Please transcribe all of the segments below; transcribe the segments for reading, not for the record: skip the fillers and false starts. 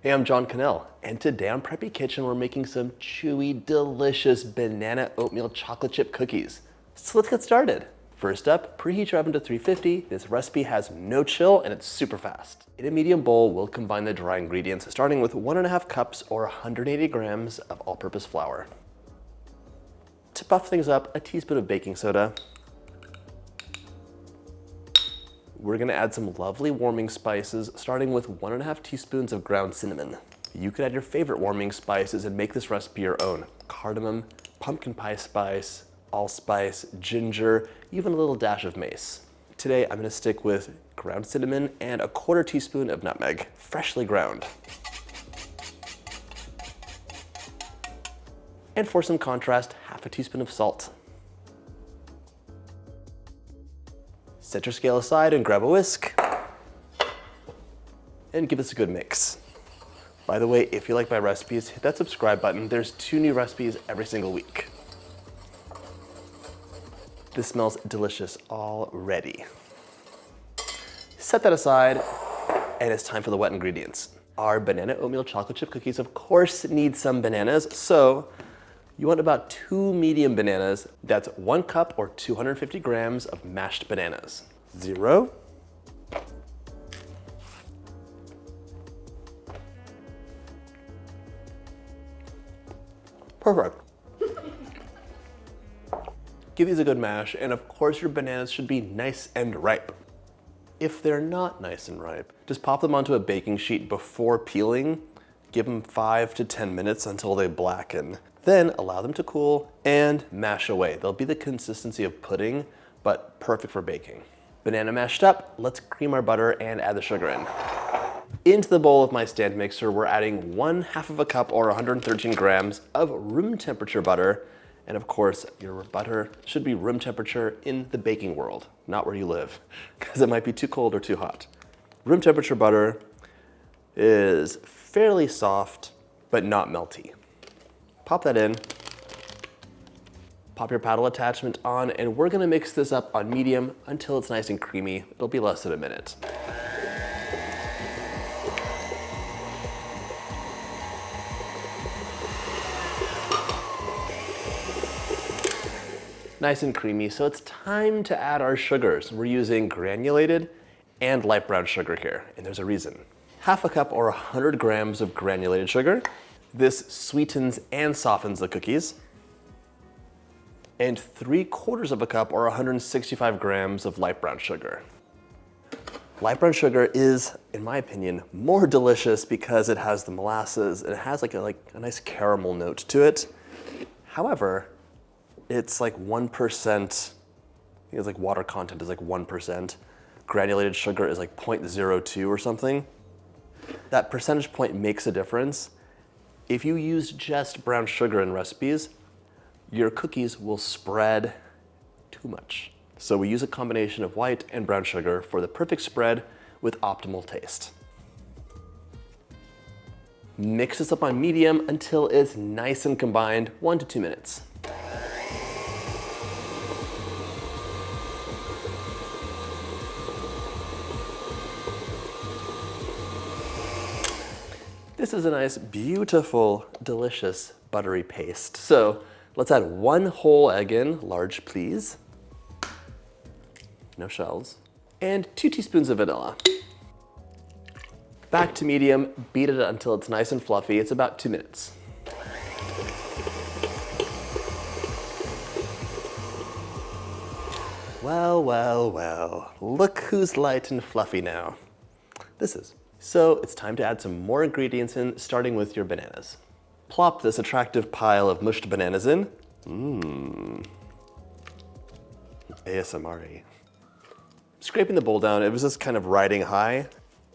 Hey, I'm John Cannell, and today on Preppy Kitchen we're making some chewy, delicious banana oatmeal chocolate chip cookies. So let's get started. First up, preheat your oven to 350. This recipe has no chill and it's super fast. In a medium bowl, we'll combine the dry ingredients, starting with 1.5 cups or 180 grams of all-purpose flour. To buff things up, a teaspoon of baking soda. We're gonna add some lovely warming spices, starting with 1.5 teaspoons of ground cinnamon. You could add your favorite warming spices and make this recipe your own. Cardamom, pumpkin pie spice, allspice, ginger, even a little dash of mace. Today, I'm gonna stick with ground cinnamon and a 1/4 teaspoon of nutmeg, freshly ground. And for some contrast, 1/2 teaspoon of salt. Set your scale aside and grab a whisk and give this a good mix. By the way, if you like my recipes, hit that subscribe button. There's 2 new recipes every single week. This smells delicious already. Set that aside, and it's time for the wet ingredients. Our banana oatmeal chocolate chip cookies, of course, need some bananas, so you want about 2 medium bananas. That's 1 cup or 250 grams of mashed bananas. 0. Perfect. Give these a good mash, and of course your bananas should be nice and ripe. If they're not nice and ripe, just pop them onto a baking sheet before peeling. Give them 5 to 10 minutes until they blacken. Then allow them to cool and mash away. They'll be the consistency of pudding, but perfect for baking. Banana mashed up, let's cream our butter and add the sugar in. Into the bowl of my stand mixer, we're adding 1/2 cup or 113 grams of room temperature butter. And of course, your butter should be room temperature in the baking world, not where you live, because it might be too cold or too hot. Room temperature butter is fairly soft, but not melty. Pop that in, pop your paddle attachment on, and we're gonna mix this up on medium until it's nice and creamy. It'll be less than a minute. Nice and creamy, so it's time to add our sugars. We're using granulated and light brown sugar here, and there's a reason. 1/2 cup or 100 grams of granulated sugar. This sweetens and softens the cookies. And 3/4 cup or 165 grams of light brown sugar. Light brown sugar is, in my opinion, more delicious because it has the molasses and it has like a nice caramel note to it. However, it's like 1%, I think it's like water content is like 1%. Granulated sugar is like 0.02 or something. That percentage point makes a difference. If you use just brown sugar in recipes, your cookies will spread too much. So we use a combination of white and brown sugar for the perfect spread with optimal taste. Mix this up on medium until it's nice and combined, 1 to 2 minutes. This is a nice, beautiful, delicious, buttery paste. So let's add 1 whole egg in, large please. No shells. And 2 teaspoons of vanilla. Back to medium, beat it until it's nice and fluffy. It's about 2 minutes. Well, well, well, look who's light and fluffy now. This is. So it's time to add some more ingredients in, starting with your bananas. Plop this attractive pile of mushed bananas in. ASMR-y. Scraping the bowl down, it was just kind of riding high,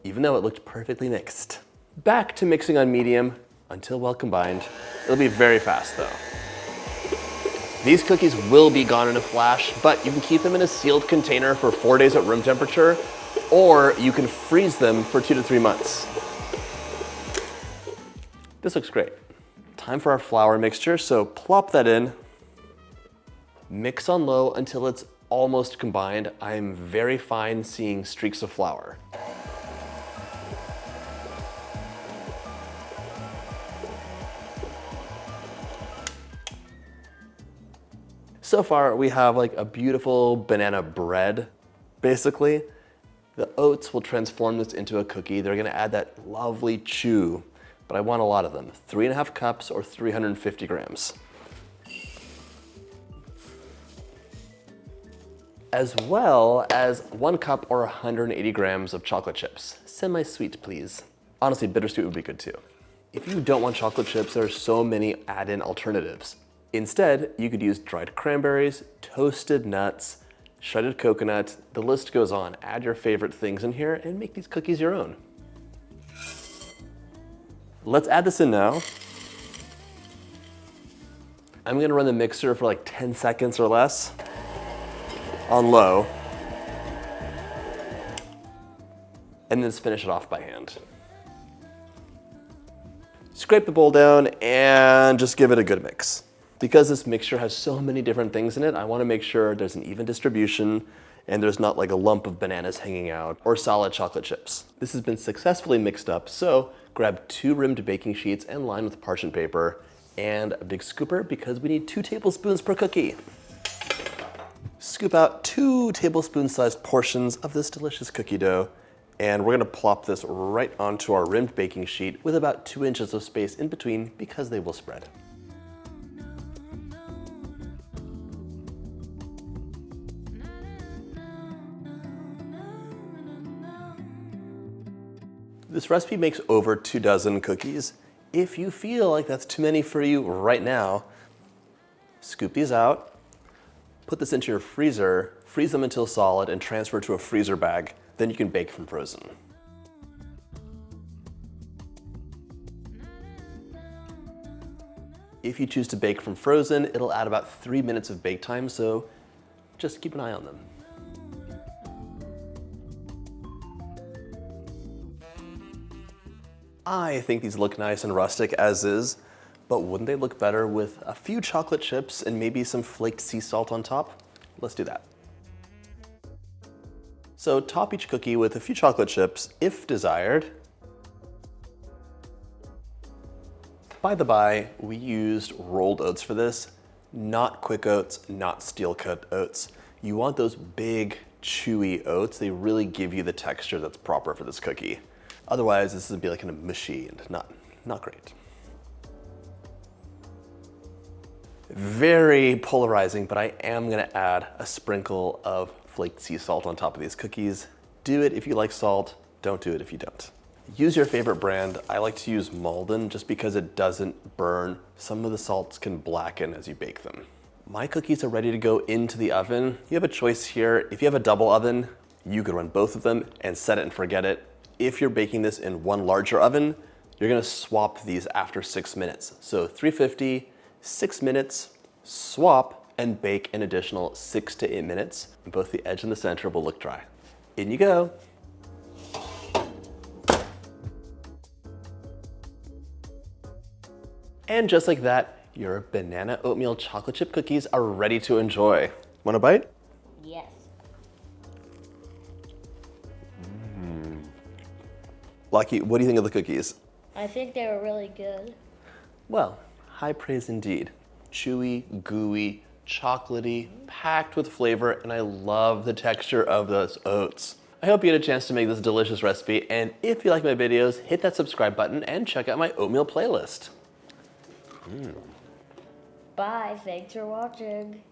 even though it looked perfectly mixed. Back to mixing on medium until well combined. It'll be very fast though. These cookies will be gone in a flash, but you can keep them in a sealed container for 4 days at room temperature, or you can freeze them for 2 to 3 months. This looks great. Time for our flour mixture, so plop that in. Mix on low until it's almost combined. I'm very fine seeing streaks of flour. So far, we have like a beautiful banana bread, basically. The oats will transform this into a cookie. They're gonna add that lovely chew, but I want a lot of them. 3.5 cups or 350 grams. As well as 1 cup or 180 grams of chocolate chips. Semi-sweet, please. Honestly, bittersweet would be good too. If you don't want chocolate chips, there are so many add-in alternatives. Instead, you could use dried cranberries, toasted nuts, shredded coconut, the list goes on. Add your favorite things in here and make these cookies your own. Let's add this in now. I'm gonna run the mixer for like 10 seconds or less on low, and then just finish it off by hand. Scrape the bowl down and just give it a good mix. Because this mixture has so many different things in it, I wanna make sure there's an even distribution and there's not like a lump of bananas hanging out or solid chocolate chips. This has been successfully mixed up, so grab 2 rimmed baking sheets and line with parchment paper and a big scooper because we need 2 tablespoons per cookie. Scoop out 2 tablespoon-sized portions of this delicious cookie dough, and we're gonna plop this right onto our rimmed baking sheet with about 2 inches of space in between because they will spread. This recipe makes over 2 dozen cookies. If you feel like that's too many for you right now, scoop these out, put this into your freezer, freeze them until solid, and transfer to a freezer bag. Then you can bake from frozen. If you choose to bake from frozen, it'll add about 3 minutes of bake time, so just keep an eye on them. I think these look nice and rustic as is, but wouldn't they look better with a few chocolate chips and maybe some flaked sea salt on top? Let's do that. So top each cookie with a few chocolate chips, if desired. By the by, we used rolled oats for this, not quick oats, not steel cut oats. You want those big, chewy oats. They really give you the texture that's proper for this cookie. Otherwise, this would be like kind of mushy and not great. Very polarizing, but I am gonna add a sprinkle of flaked sea salt on top of these cookies. Do it if you like salt, don't do it if you don't. Use your favorite brand. I like to use Malden just because it doesn't burn. Some of the salts can blacken as you bake them. My cookies are ready to go into the oven. You have a choice here. If you have a double oven, you could run both of them and set it and forget it. If you're baking this in one larger oven, you're gonna swap these after 6 minutes. So 350, 6 minutes, swap, and bake an additional 6 to 8 minutes. And both the edge and the center will look dry. In you go. And just like that, your banana oatmeal chocolate chip cookies are ready to enjoy. Want a bite? Yes. Lucky, what do you think of the cookies? I think they were really good. Well, high praise indeed. Chewy, gooey, chocolatey, packed with flavor, and I love the texture of those oats. I hope you get a chance to make this delicious recipe, and if you like my videos, hit that subscribe button and check out my oatmeal playlist. Bye, thanks for watching.